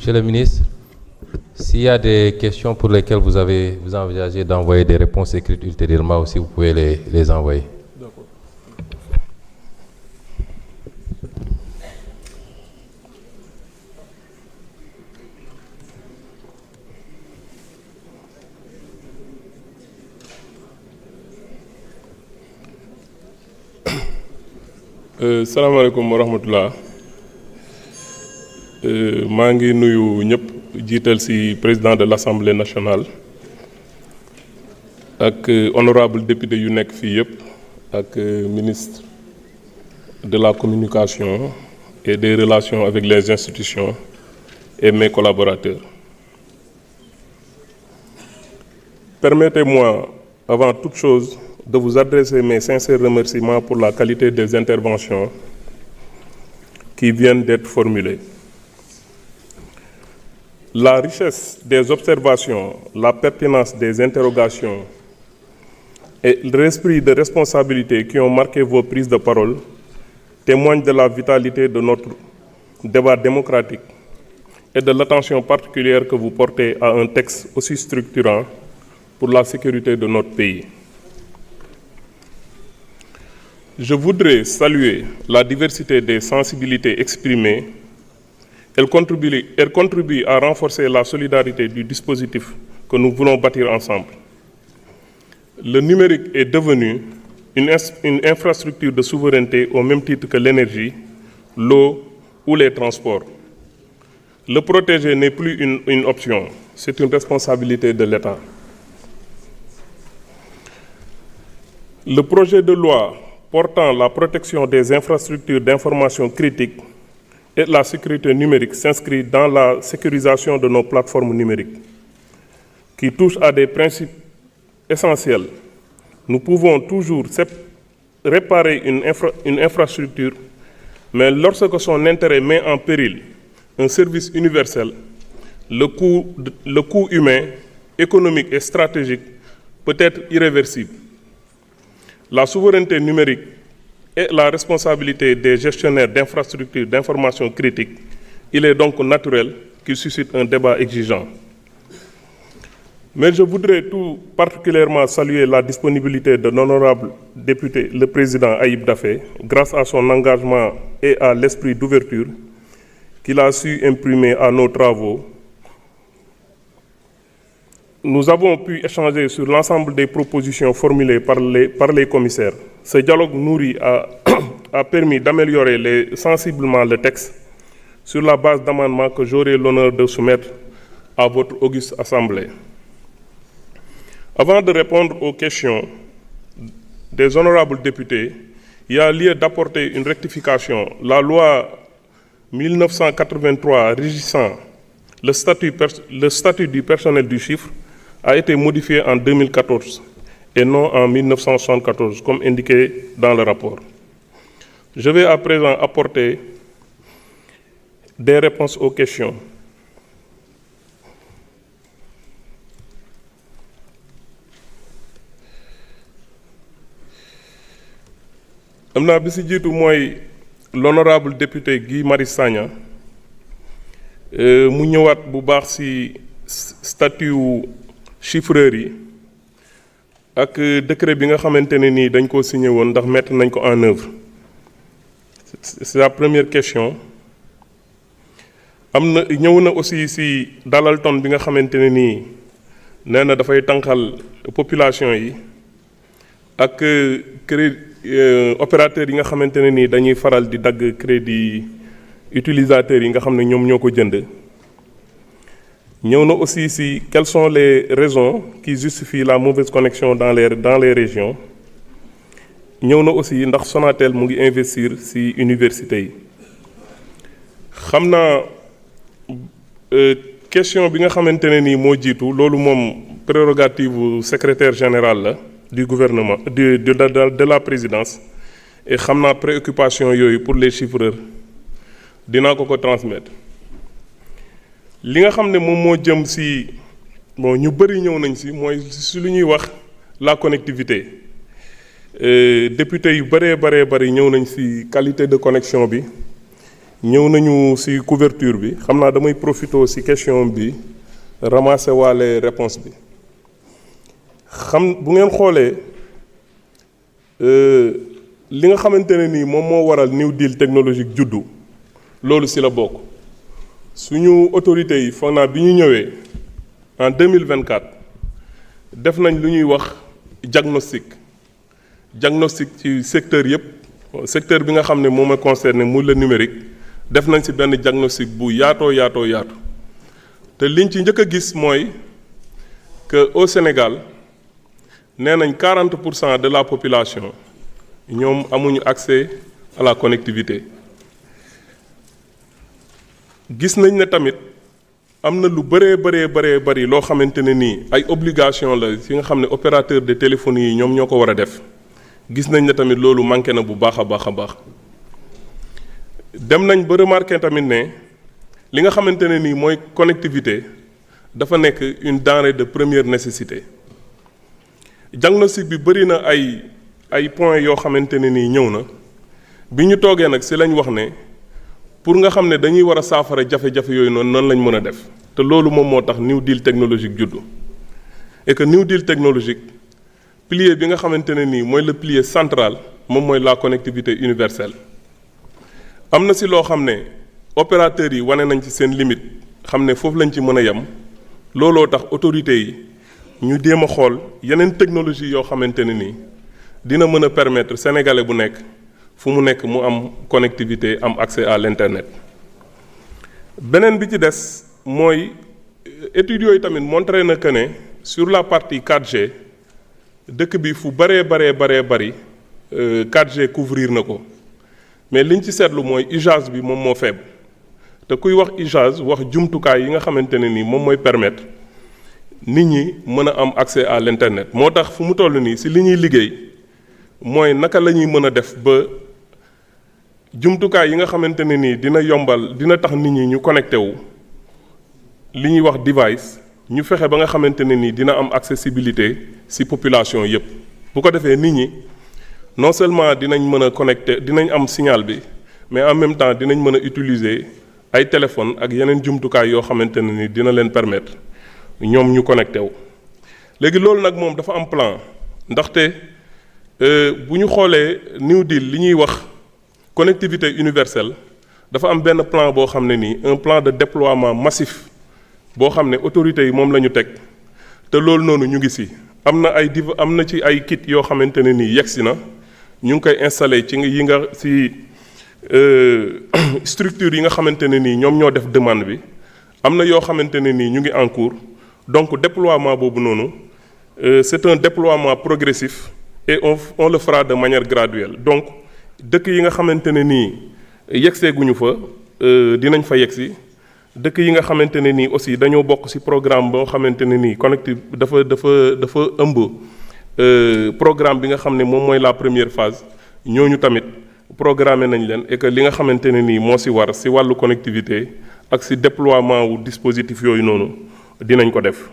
Monsieur le ministre, s'il y a des questions pour lesquelles vous envisagez d'envoyer des réponses écrites ultérieurement aussi, vous pouvez les envoyer. D'accord. Salaamaaleykum wa rahmatullah. maa ngi nuyu ñëpp jiital ci président de l'Assemblée nationale ak honorable député yu nekk fii yëpp ak ministre de la communication et des relations avec les institutions et mes collaborateurs. Permettez-moi, avant toute chose, de vous adresser mes sincères remerciements pour la qualité des interventions qui viennent d'être formulées. La richesse des observations, la pertinence des interrogations et l'esprit de responsabilité qui ont marqué vos prises de parole témoignent de la vitalité de notre débat démocratique et de l'attention particulière que vous portez à un texte aussi structurant pour la sécurité de notre pays. Je voudrais saluer la diversité des sensibilités exprimées. Elle contribue à renforcer la solidarité du dispositif que nous voulons bâtir ensemble. Le numérique est devenu une infrastructure de souveraineté au même titre que l'énergie, l'eau ou les transports. Le protéger n'est plus une option, c'est une responsabilité de l'État. Le projet de loi portant la protection des infrastructures d'information critiques et la sécurité numérique s'inscrit dans la sécurisation de nos plateformes numériques, qui touchent à des principes essentiels. Nous pouvons toujours réparer une infrastructure, mais lorsque son intérêt met en péril un service universel, le coût humain, économique et stratégique peut être irréversible. La souveraineté numérique est la responsabilité des gestionnaires d'infrastructures d'information critique. Il est donc naturel qu'il suscite un débat exigeant. Mais je voudrais tout particulièrement saluer la disponibilité de l'honorable député, le président Ayib Daffé, grâce à son engagement et à l'esprit d'ouverture qu'il a su imprimer à nos travaux. Nous avons pu échanger sur l'ensemble des propositions formulées par les commissaires. Ce dialogue nourri a permis d'améliorer sensiblement le texte sur la base d'amendements que j'aurai l'honneur de soumettre à votre auguste Assemblée. Avant de répondre aux questions des honorables députés, il y a lieu d'apporter une rectification. La loi 1983 régissant le statut du personnel du chiffre a été modifié en 2014 et non en 1974, comme indiqué dans le rapport. Je vais à présent apporter des réponses aux questions. am naa bi si jiitu mooy l'honorable député Guy Marius Sagna mu ñëwaat bu baax ci statut chiffreur yi ak décret bi nga xamante ne nii dañ koo signé woon ndax mettre nañ ko en œuvre. C'est la première question. ñëw na aussi ci dalal ton bi nga xamante ne nii nee na dafay tànqal population yi ak crédit opérateurs yi nga xamante ne nii dañuy faral di dagg crédit utilisateurs yi nga xam ne ñoom ñoo ko jënd. ñëw na aussi ci quelles sont les raisons qui justifient la mauvaise connexion dans les régions. ñëw na aussi ndax Sonatel mu ngi investir ci université yi. xam naa question bi nga xamante ne nii moo jiitu loolu moom prérogative secrétaire général la du gouvernement de la présidence et xam naa préoccupation yooyu pour les chiffreurs dinaa ko transmettre. li nga xam ne moom moo jëm ci bon ñu bëri ñëw nañ ci mooy ci lu ñuy wax la connectivité député yu bëree ñëw nañ ci qualité de connexion bi ñëw nañu ci couverture bi xam naa damay profité ci question bi ramasser waale réponse bi xam bu ngeen xoolee li nga xamante ne nii moom moo waral New Deal technologique juddu loolu ci la bokk suñu autorités yi foog naa bi ñu ñëwee en 2024 def nañ lu ñuy wax diagnostic ci secteur yépp secteur bi nga xam ne moom a concerné muy le numérique def nañ ci benn diagnostic bu yaatoo te liñ ci njëkk a gis mooy que au Sénégal nee nañ 40% de la population ñoom amuñu accès à la connectivité gis nañ ne tamit am na lu bëree loo xamante ne nii ay obligation la ci nga xam ne opérateur de téléphonie yi ñoom ñoo ko war a def gis nañ ne tamit loolu manqué na bu baax a baax dem nañ ba remarqué tamit ne li nga xamante ne nii mooy connectivité dafa nekk une denrée de première nécessité diagnostic bi bëri na ay points yoo xamante ne nii ñëw na bi ñu toogee nag ci lañ wax ne pour nga xam ne dañuy war a saafara jafe-jafe yooyu noonu lañ mën a def te loolu moom moo tax New Deal technologique juddu et que New Deal technologique pilier bi nga xamante ne nii mooy le pilier central moom mooy la connectivité universelle am na ci loo xam ne opérateurs yi wane nañ ci seen limite xam ne foofu lañ ci mën a yem looloo tax autorités yi ñu jéem a xool yeneen technologie yoo xamante ne nii dina mën a permettre sénégalais bu nekk fu mu nekk mu am connectivité am accès à l'internet beneen bi ci des mooy études yooyu tamit montré na que ne sur la partie 4G dëkk bi fu bari 4G couvrir na ko mais liñ ci seetlu mooy usage bi moom moo faible te kuy wax usage wax jumtukaay yi nga xamante ne nii moom mooy permettre nit ñi mën a am accès à l'internet moo tax fu mu toll nii ci li ñuy liggéey mooy naka la ñuy mën a def ba jumtukaay yi nga xamante ne nii dina tax nit ñi ñu connecté wu li ñuy wax device ñu fexe ba nga xamante ne nii dina am accessibilité ci population yépp bu ko defee nit ñi non seulement dinañ mën a connecté dinañ am signal bi mais en même temps dinañ mën a utiliser ay téléphone ak yeneen jumtukaay yoo xamante ne nii dina leen permettre ñoom ñu connecté wu léegi loolu nag moom dafa am plan ndaxte bu ñu xoolee New Deal li ñuy wax connectivité universelle dafa am benn plan boo xam ne nii un plan de déploiement massif boo xam ne autorités yi moom la ñu teg te loolu noonu ñu ngi ci am na ci ay kit yoo xamante ne nii yegsi na ñu ngi koy installé ci structure yi nga xamante ne nii ñoom ñoo def demande bi am na yoo xamante ne nii ñu ngi en cours donc déploiement boobu noonu c'est un déploiement progressif et on le fera de manière graduelle donc dëkk yi nga xamante ne nii yeggseeguñu fa dinañ fa yegsi dëkk yi nga xamante ne nii aussi dañoo bokk ci programme boo xamante ne nii connecté dafa ëmb programme bi nga xam ne moom mooy la première phase ñooñu tamit programmé nañ leen et que li nga xamante ne nii moo ci war ci wàllu connectivité ak ci déploiement wu dispositif yooyu noonu dinañ ko def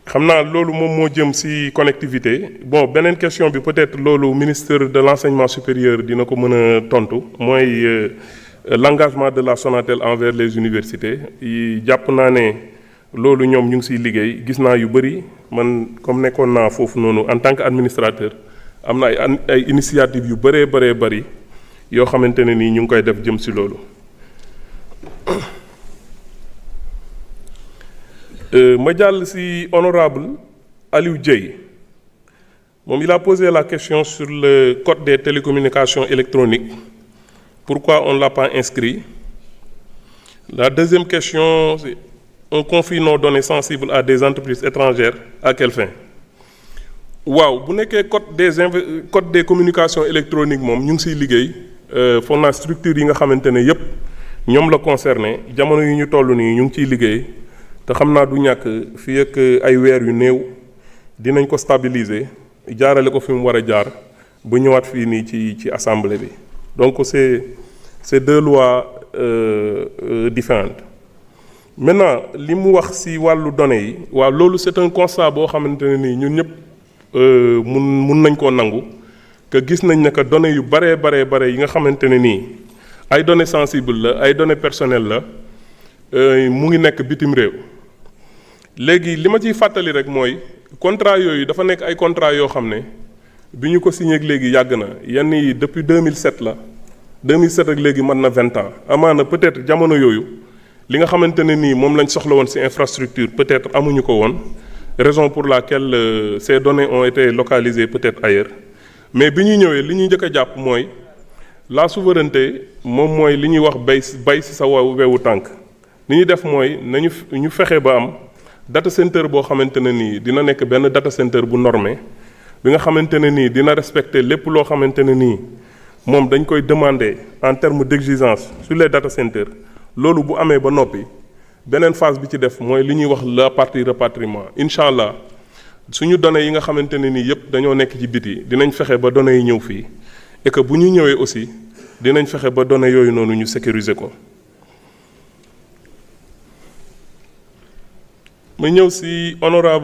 xam naa loolu moom moo jëm ci connectivité bon beneen question bi peut-être loolu ministre de l'enseignement supérieur dina ko mën a tontu mooy l'engagement de la Sonatel envers les universités yi jàpp naa ne loolu ñoom ñu ngi ciy liggéey gis naa yu bari man comme nekkoon naa foofu noonu en tant que administrateur am na ay initiatives yu bari yoo xamante ne nii ñu ngi koy def jëm ci loolu. ma jàll ci honorable Aliou Dieye moom il a posé la question sur le code des télécommunications électroniques pourquoi on ne l'a pas inscrit. La deuxième question c'est on confie nos données sensibles à des entreprises étrangères à quelle fin. waaw bu nekkee code des communications électroniques moom ñu ngi ciy liggéey foog naa structure yi nga xamante ne yépp ñoom la concerné jamono yi ñu toll nii ñu ngi ciy liggéey te xam naa du ñàkk fii ak ay weer yu néew dinañ ko stabiliser jaarale ko fi mu war a jaar bu ñëwaat fii nii ci assemblée bi donc c'est deux lois différentes. Maintenant li mu wax ci wàllu données yi waaw loolu c'est un constat boo xamante ne nii ñun ñëpp mun nañ koo nangu que gis nañ ne que données yu bare yi nga xamante ne nii ay données sensibles la ay données personnelles la mu ngi nekk bitim réew. léegi li ma ciy fàttali rek mooy contrat yooyu dafa nekk ay contrat yoo xam ne bi ñu ko signé ak léegi yàgg na yenn yi depuis 2007 la 2007 ak léegi mën na 20 ans amaana peut-être jamono yooyu li nga xamante ne nii moom lañ soxla woon ci infrastructure peut-être amuñu ko woon raison pour laquelle ces données ont été localisées peut-être ailleurs mais bi ñuy ñëwee li ñuy njëkk a jàpp mooy la souveraineté moom mooy li ñuy wax bay ci sa wewu tànk li ñuy def mooy ñu fexe ba am data center boo xamante ne nii dina nekk benn data center bu normé bi nga xamante ne nii dina respecter lépp loo xamante ne nii moom dañ koy demander en termes d'exigence sur les data centers loolu bu amee ba noppi beneen phase bi ci def mooy li ñuy wax la partie rapatriement incha allah suñu données yi nga xamante ne nii yëpp dañoo nekk ci biti dinañ fexe ba données yi ñëw fii et que bu ñu ñëwee aussi dinañ fexe ba données yooyu noonu ñu sécuriser ko. ma ñëw ci honorable